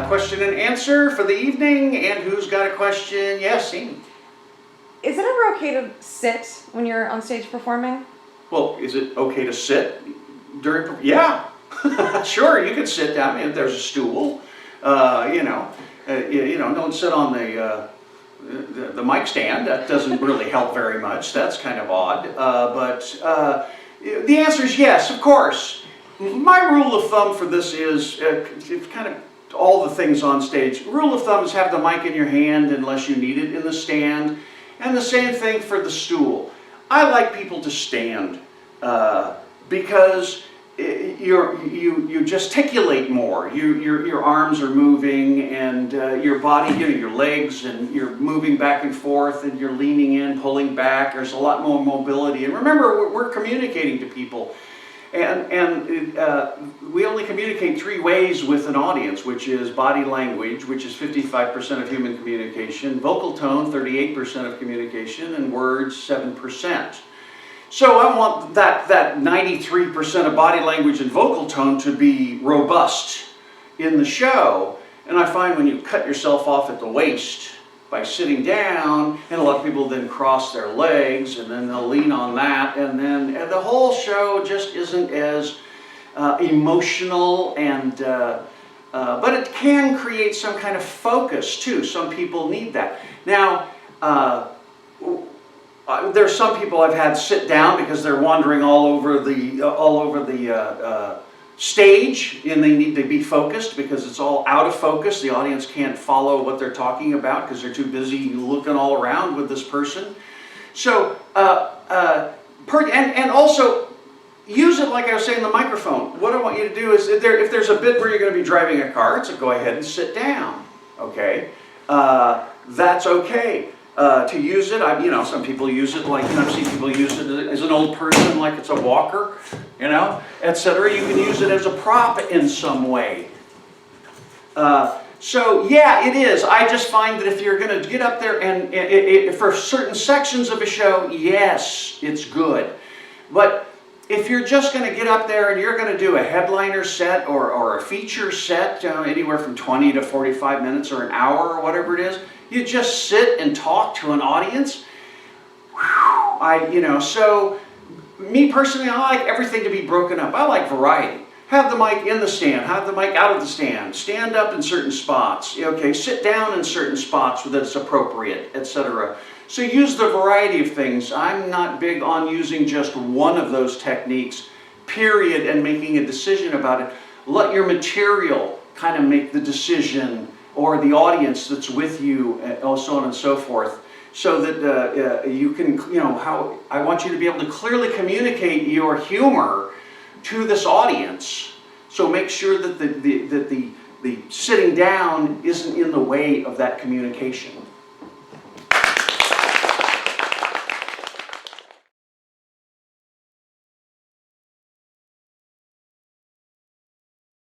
Question and answer for the evening, and who's got a question? Yes, Amy. Is it ever okay to sit when you're on stage performing? Well, is it okay to sit during? Yeah, sure. You could sit down if there's a stool. Don't sit on the mic stand. That doesn't really help very much. That's kind of odd. But the answer is yes, of course. My rule of thumb for this is it's kind of all the things on stage. Rule of thumb is have the mic in your hand unless you need it in the stand. And the same thing for the stool. I like people to stand because you gesticulate more. Your arms are moving, and your body, your legs, and you're moving back and forth, and you're leaning in, pulling back. There's a lot more mobility. And remember, we're communicating to people. And we only communicate 3 ways with an audience, which is body language, which is 55% of human communication, vocal tone, 38% of communication, and words, 7%. So I want that 93% of body language and vocal tone to be robust in the show. And I find when you cut yourself off at the waist by sitting down, and a lot of people then cross their legs, and then they'll lean on that, and then the whole show just isn't as emotional, and but it can create some kind of focus too. Some people need that. Now, there's some people I've had sit down because they're wandering all over the stage, and they need to be focused because it's all out of focus. The audience can't follow what they're talking about because they're too busy looking all around with this person. So, and also use it like I was saying, the microphone. What I want you to do is, if there's a bit where you're going to be driving a car, it's go ahead and sit down. Okay, that's okay. To use it, some people use it like, I've seen people use it as an old person, like it's a walker, etc. You can use it as a prop in some way. So yeah, it is. I just find that if you're going to get up there and for certain sections of a show, yes, it's good. But if you're just going to get up there and you're going to do a headliner set or a feature set, anywhere from 20 to 45 minutes or an hour or whatever it is, you just sit and talk to an audience. So me personally, I like everything to be broken up. I like variety. Have the mic in the stand, have the mic out of the stand, stand up in certain spots, okay, sit down in certain spots that it's appropriate, etc. So use the variety of things. I'm not big on using just one of those techniques, period, and making a decision about it. Let your material kind of make the decision, or the audience that's with you, and so on and so forth, so that you can, how I want you to be able to clearly communicate your humor to this audience. So make sure that the sitting down isn't in the way of that communication.